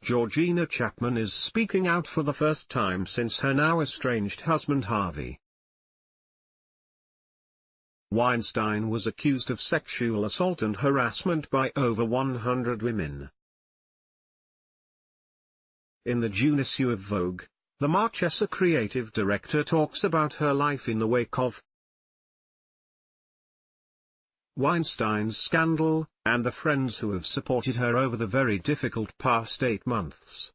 Georgina Chapman is speaking out for the first time since her now estranged husband Harvey Weinstein was accused of sexual assault and harassment by over 100 women. In the June issue of Vogue, the Marchesa creative director talks about her life in the wake of Weinstein's scandal, and the friends who have supported her over the very difficult past 8 months.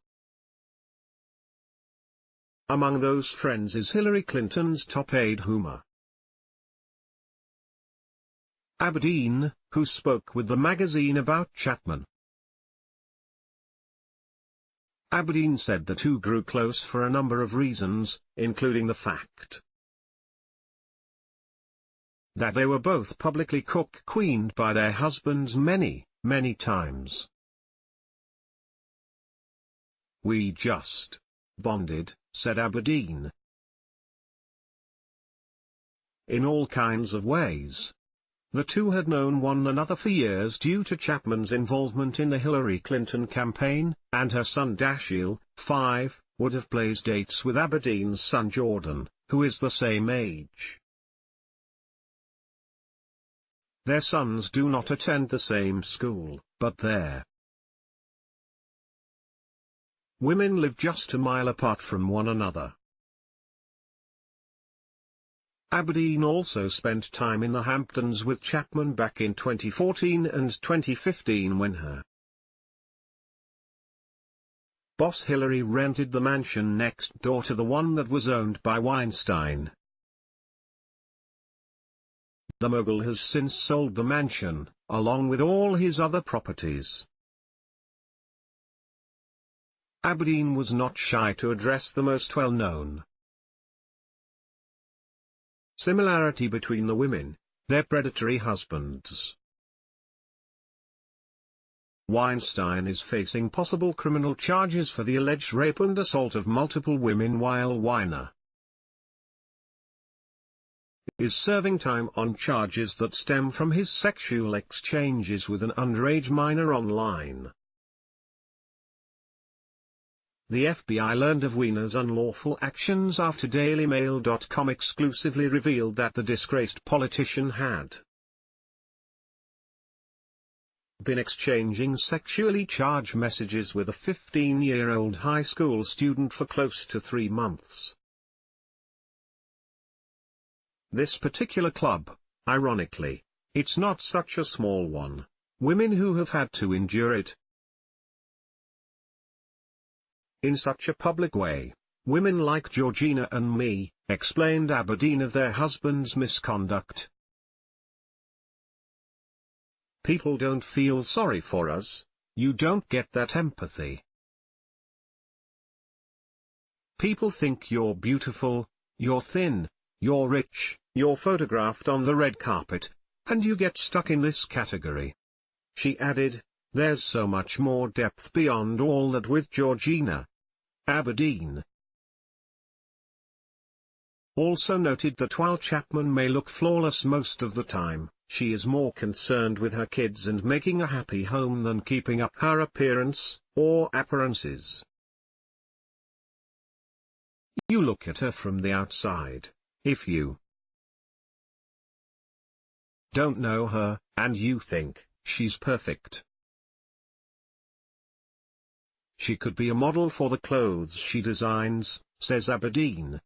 Among those friends is Hillary Clinton's top aide Huma Abedin, who spoke with the magazine about Chapman. Abedin said the two grew close for a number of reasons, including the fact that they were both publicly cook-queened by their husbands many, many times. "We just bonded," said Abedin. "In all kinds of ways." The two had known one another for years due to Chapman's involvement in the Hillary Clinton campaign, and her son Dashiell, 5, would have blazed dates with Abedin's son Jordan, who is the same age. Their sons do not attend the same school, but their women live just a mile apart from one another. Abedin also spent time in the Hamptons with Chapman back in 2014 and 2015 when her boss Hillary rented the mansion next door to the one that was owned by Weinstein. The mogul has since sold the mansion, along with all his other properties. Abedin was not shy to address the most well-known similarity between the women, their predatory husbands. Weinstein is facing possible criminal charges for the alleged rape and assault of multiple women, while Weiner is serving time on charges that stem from his sexual exchanges with an underage minor online. The FBI learned of Weiner's unlawful actions after DailyMail.com exclusively revealed that the disgraced politician had been exchanging sexually charged messages with a 15-year-old high school student for close to 3 months. This particular club, ironically, it's not such a small one, women who have had to endure it in such a public way, women like Georgina and me, explained Abedin of their husband's misconduct. People don't feel sorry for us, you don't get that empathy. People think you're beautiful, you're thin, you're rich, you're photographed on the red carpet, and you get stuck in this category. She added, "There's so much more depth beyond all that with Georgina." Abedin also noted that while Chapman may look flawless most of the time, she is more concerned with her kids and making a happy home than keeping up her appearance, or appearances. You look at her from the outside, if you don't know her, and you think, she's perfect. She could be a model for the clothes she designs, says Abedin.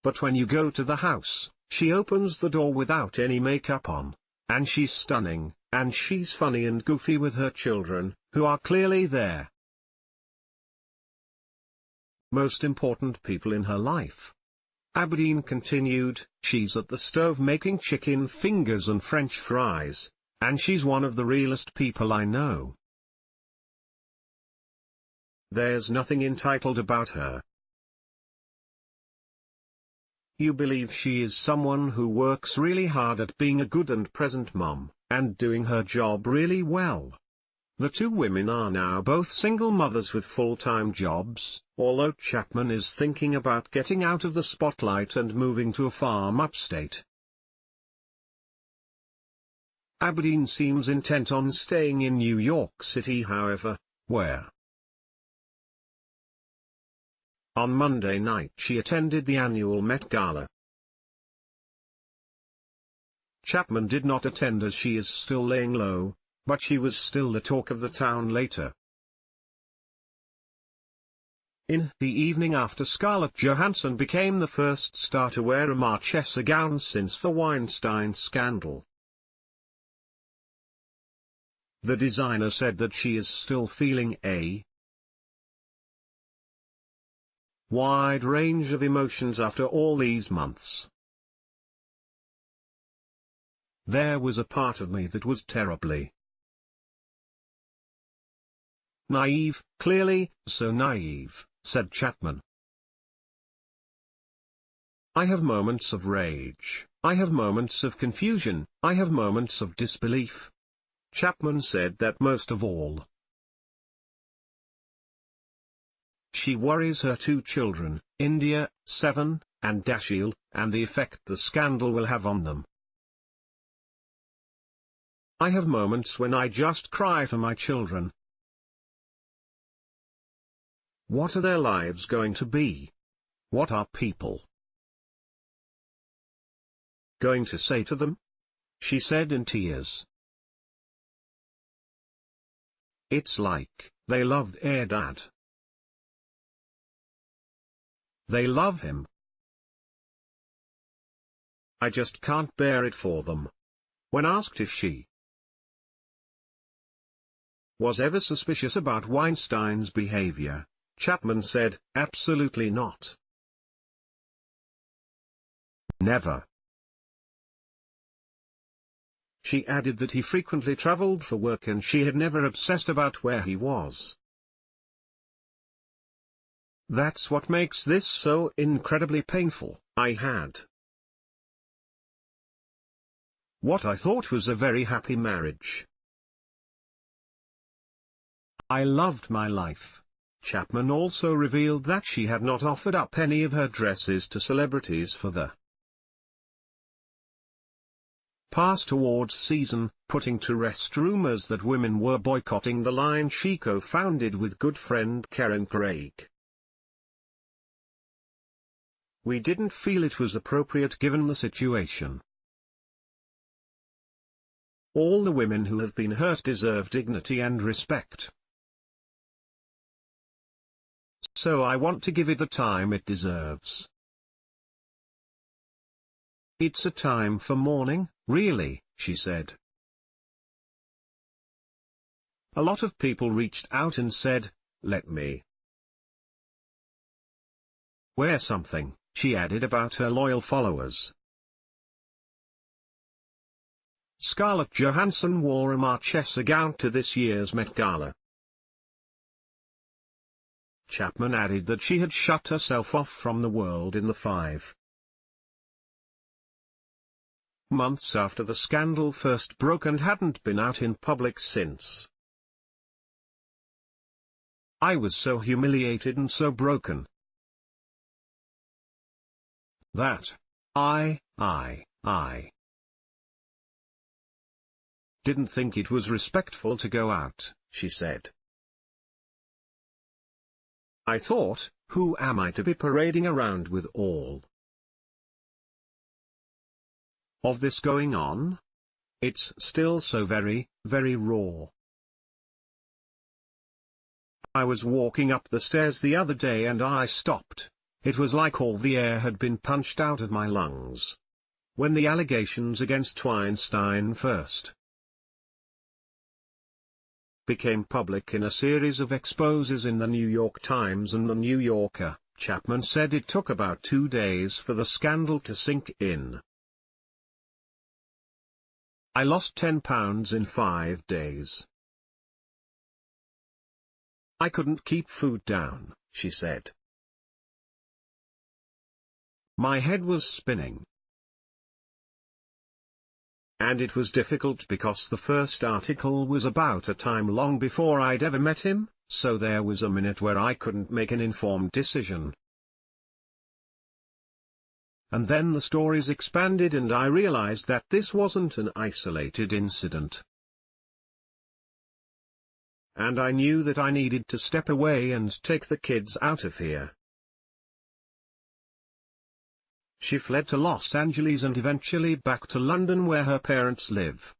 But when you go to the house, she opens the door without any makeup on, and she's stunning, and she's funny and goofy with her children, who are clearly there most important people in her life. Abedin continued, she's at the stove making chicken fingers and French fries, and she's one of the realest people I know. There's nothing entitled about her. You believe she is someone who works really hard at being a good and present mom, and doing her job really well. The two women are now both single mothers with full-time jobs, although Chapman is thinking about getting out of the spotlight and moving to a farm upstate. Aberdeen seems intent on staying in New York City, however, where on Monday night she attended the annual Met Gala. Chapman did not attend as she is still laying low, but she was still the talk of the town later. In the evening after, Scarlett Johansson became the first star to wear a Marchesa gown since the Weinstein scandal. The designer said that she is still feeling a wide range of emotions after all these months. There was a part of me that was terribly naive, clearly, so naive, said Chapman. I have moments of rage, I have moments of confusion, I have moments of disbelief. Chapman said that most of all, she worries her two children, India, 7, and Dashiell, and the effect the scandal will have on them. I have moments when I just cry for my children. What are their lives going to be? What are people going to say to them? She said in tears. It's like, they love their dad. They love him. I just can't bear it for them. When asked if she was ever suspicious about Weinstein's behavior, Chapman said, absolutely not. Never. She added that he frequently traveled for work and she had never obsessed about where he was. That's what makes this so incredibly painful. I had what I thought was a very happy marriage. I loved my life. Chapman also revealed that she had not offered up any of her dresses to celebrities for the past awards season, putting to rest rumors that women were boycotting the line she co-founded with good friend Karen Craig. We didn't feel it was appropriate given the situation. All the women who have been hurt deserve dignity and respect. So I want to give it the time it deserves. It's a time for mourning, really, she said. A lot of people reached out and said, let me wear something, she added about her loyal followers. Scarlett Johansson wore a Marchesa gown to this year's Met Gala. Chapman added that she had shut herself off from the world in the 5 months after the scandal first broke and hadn't been out in public since. I was so humiliated and so broken that I didn't think it was respectful to go out, she said. I thought, who am I to be parading around with all of this going on? It's still so very, very raw. I was walking up the stairs the other day and I stopped. It was like all the air had been punched out of my lungs. When the allegations against Weinstein first became public in a series of exposes in the New York Times and the New Yorker, Chapman said it took about 2 days for the scandal to sink in. I lost 10 pounds in 5 days. I couldn't keep food down, she said. My head was spinning. And it was difficult because the first article was about a time long before I'd ever met him, so there was a minute where I couldn't make an informed decision. And then the stories expanded and I realized that this wasn't an isolated incident. And I knew that I needed to step away and take the kids out of here. She fled to Los Angeles and eventually back to London where her parents live.